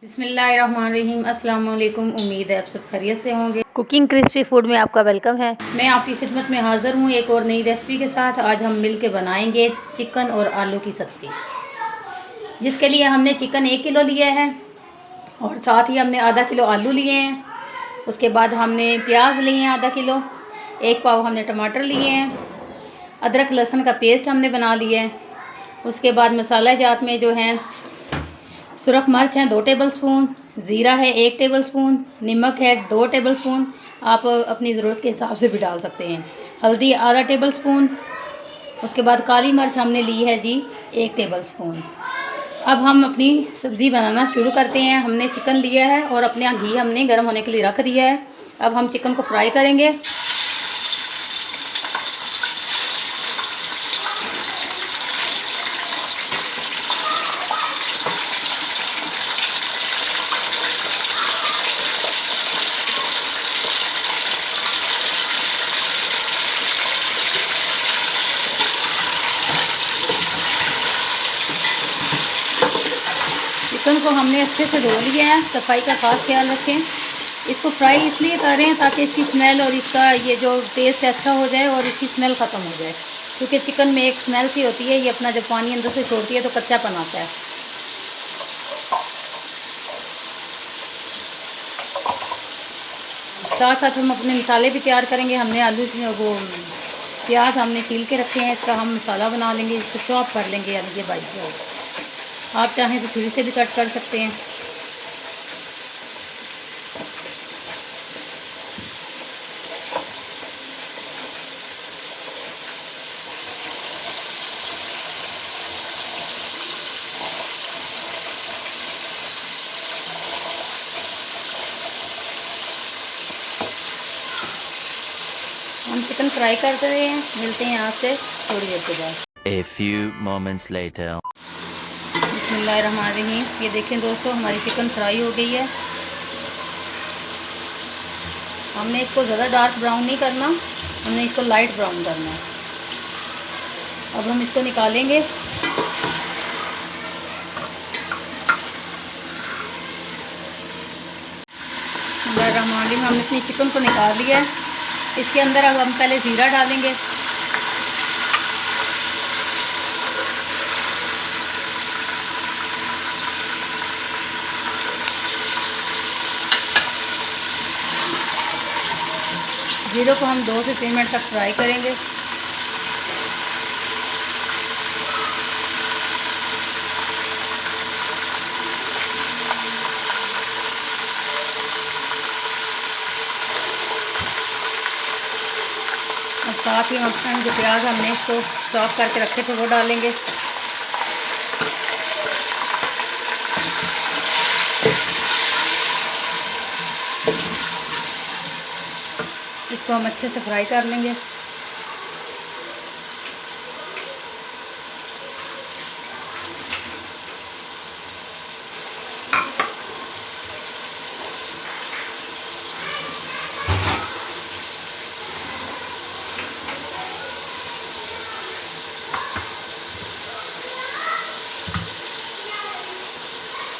बिस्मिल्लाहिर्रहमानिर्रहीम। अस्सलाम वालेकुम। उम्मीद है आप सब खैरियत से होंगे। कुकिंग क्रिस्पी फूड में आपका वेलकम है। मैं आपकी खिदमत में हाज़िर हूँ एक और नई रेसिपी के साथ। आज हम मिल के बनाएंगे चिकन और आलू की सब्ज़ी, जिसके लिए हमने चिकन 1 किलो लिया है और साथ ही हमने आधा किलो आलू लिए हैं। उसके बाद हमने प्याज लिए हैं आधा किलो, 1 पाव हमने टमाटर लिए हैं, अदरक लहसुन का पेस्ट हमने बना लिया है। उसके बाद मसाला जात में जो है सुरख मिर्च हैं 2 टेबलस्पून, ज़ीरा है 1 टेबलस्पून, नमक है 2 टेबलस्पून, आप अपनी ज़रूरत के हिसाब से भी डाल सकते हैं। हल्दी आधा टेबलस्पून। उसके बाद काली मिर्च हमने ली है जी 1 टेबलस्पून। अब हम अपनी सब्ज़ी बनाना शुरू करते हैं। हमने चिकन लिया है और अपना घी हमने गर्म होने के लिए रख दिया है। अब हम चिकन को फ्राई करेंगे। चिकन को हमने अच्छे से धो लिया है, सफाई का खास ख्याल रखें। इसको फ्राई इसलिए कर रहे हैं ताकि इसकी स्मेल और इसका ये जो टेस्ट है अच्छा हो जाए और इसकी स्मेल ख़त्म हो जाए, क्योंकि चिकन में एक स्मेल सी होती है, ये अपना जब पानी अंदर से छोड़ती है तो कच्चापन आता है। साथ साथ हम अपने मसाले भी तैयार करेंगे। हमने आलू वो प्याज हमने छील के रखे हैं, इसका हम मसाला बना लेंगे, इसको चॉप कर लेंगे। यानी कि बाइक को आप चाहें तो छुरी से भी कट कर सकते हैं। हम चिकन फ्राई कर रहे हैं, मिलते हैं आपसे थोड़ी देर के बाद। A few moments later. बिस्मिल्लाहिर्रहमानिर्रहीम। ये देखें दोस्तों, हमारी चिकन फ्राई हो गई है। हमने इसको ज़्यादा डार्क ब्राउन नहीं करना, हमने इसको लाइट ब्राउन करना है। अब हम इसको निकालेंगे। बिस्मिल्लाहिर्रहमानिर्रहीम। हमने अपनी चिकन को निकाल लिया है। इसके अंदर अब हम पहले ज़ीरा डालेंगे। ज़ीरे को हम 2 से 3 मिनट तक फ्राई करेंगे। और साथ ही हम अपना जो प्याज हमने इसको चॉप करके रखे थे वो डालेंगे। इसको हम अच्छे से फ्राई कर लेंगे।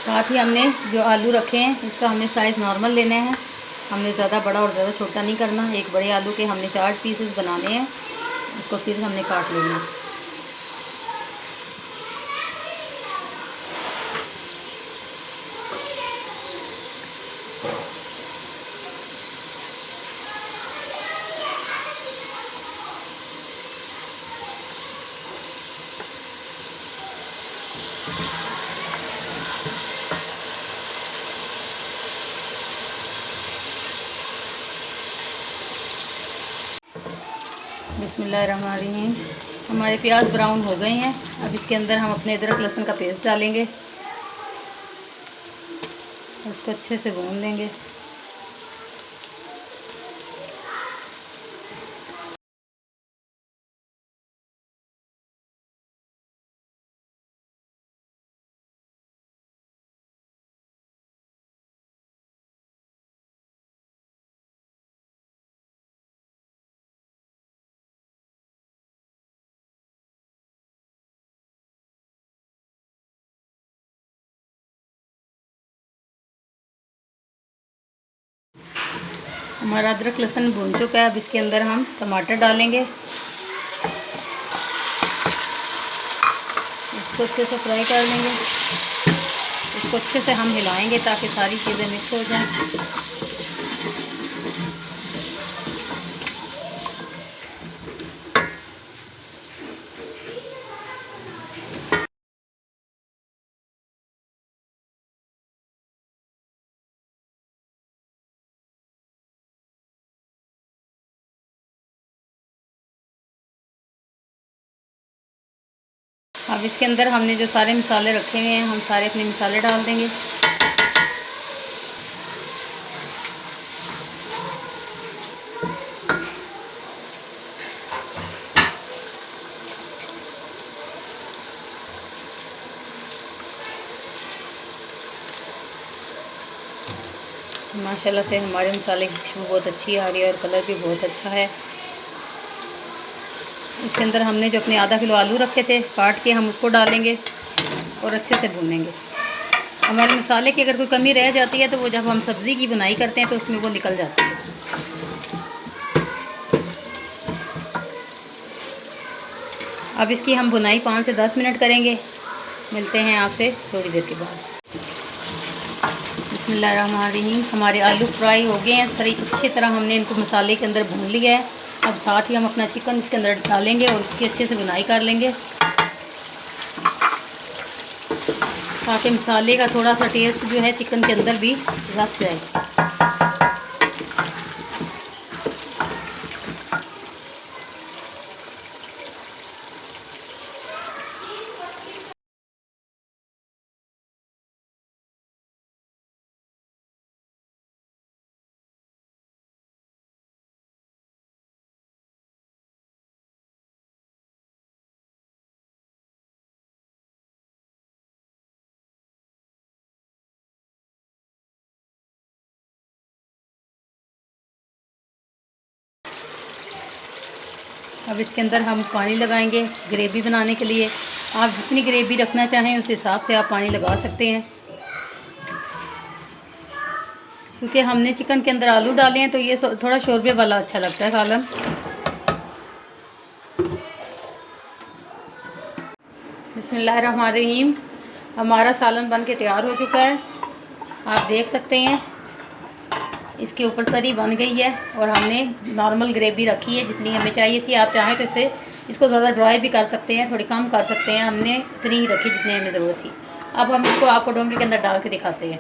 साथ ही हमने जो आलू रखे हैं इसका हमने साइज़ नॉर्मल लेना है। हमने ज़्यादा बड़ा और ज़्यादा छोटा नहीं करना। एक बड़े आलू के हमने 4 पीसेस बनाने हैं, इसको फिर हमने काट लेना है। बिस्मिल्लाहिर्रहमानिर्रहीम। हमारे प्याज ब्राउन हो गए हैं। अब इसके अंदर हम अपने अदरक लहसुन का पेस्ट डालेंगे, उसको अच्छे से भून लेंगे। हमारा अदरक लहसुन भून चुका है। अब इसके अंदर हम टमाटर डालेंगे, इसको अच्छे से फ्राई कर लेंगे। इसको अच्छे से हम हिलाएंगे ताकि सारी चीज़ें मिक्स हो जाएं। अब इसके अंदर हमने जो सारे मसाले रखे हुए हैं, हम सारे अपने मसाले डाल देंगे। माशाल्लाह से हमारे मसाले की खुशबू बहुत अच्छी आ रही है और कलर भी बहुत अच्छा है। इसके अंदर हमने जो अपने आधा किलो आलू रखे थे काट के, हम उसको डालेंगे और अच्छे से भूनेंगे। हमारे मसाले की अगर कोई कमी रह जाती है तो वो जब हम सब्ज़ी की बुनाई करते हैं तो उसमें वो निकल जाती है। अब इसकी हम बुनाई 5 से 10 मिनट करेंगे। मिलते हैं आपसे थोड़ी देर के बाद। बिस्मिल्लाहिर्रहमानिर्रहीम। हमारे आलू फ्राई हो गए हैं, अच्छी तरह हमने इनको मसाले के अंदर भून लिया है। अब साथ ही हम अपना चिकन इसके अंदर डालेंगे और उसकी अच्छे से बुनाई कर लेंगे ताकि मसाले का थोड़ा सा टेस्ट जो है चिकन के अंदर भी रस जाए। अब इसके अंदर हम पानी लगाएंगे ग्रेवी बनाने के लिए। आप जितनी ग्रेवी रखना चाहें उस हिसाब से आप पानी लगा सकते हैं। क्योंकि हमने चिकन के अंदर आलू डाले हैं तो ये थोड़ा शोरबे वाला अच्छा लगता है सालन। बिस्मिल्लाहिर्रहमानिर्रहीम। हमारा सालन बन के तैयार हो चुका है, आप देख सकते हैं। इसके ऊपर तरी बन गई है और हमने नॉर्मल ग्रेवी रखी है जितनी हमें चाहिए थी। आप चाहें तो इसको ज़्यादा ड्राई भी कर सकते हैं, थोड़ी कम कर सकते हैं। हमने इतनी ही रखी जितनी हमें ज़रूरत थी। अब हम इसको आपको डोंगे के अंदर डाल के दिखाते हैं।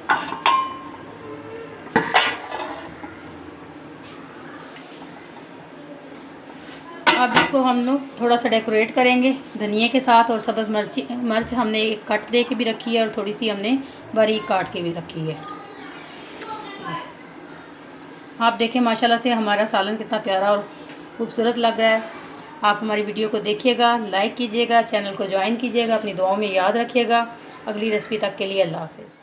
अब इसको हम लोग थोड़ा सा डेकोरेट करेंगे धनिया के साथ, और सब्ज़ मिर्च हमने एक कट दे के भी रखी है और थोड़ी सी हमने बारीक काट के भी रखी है। आप देखें माशाल्लाह से हमारा सालन कितना प्यारा और खूबसूरत लग रहा है। आप हमारी वीडियो को देखिएगा, लाइक कीजिएगा, चैनल को ज्वाइन कीजिएगा, अपनी दुआओं में याद रखिएगा। अगली रेसिपी तक के लिए अल्लाह हाफ़िज़।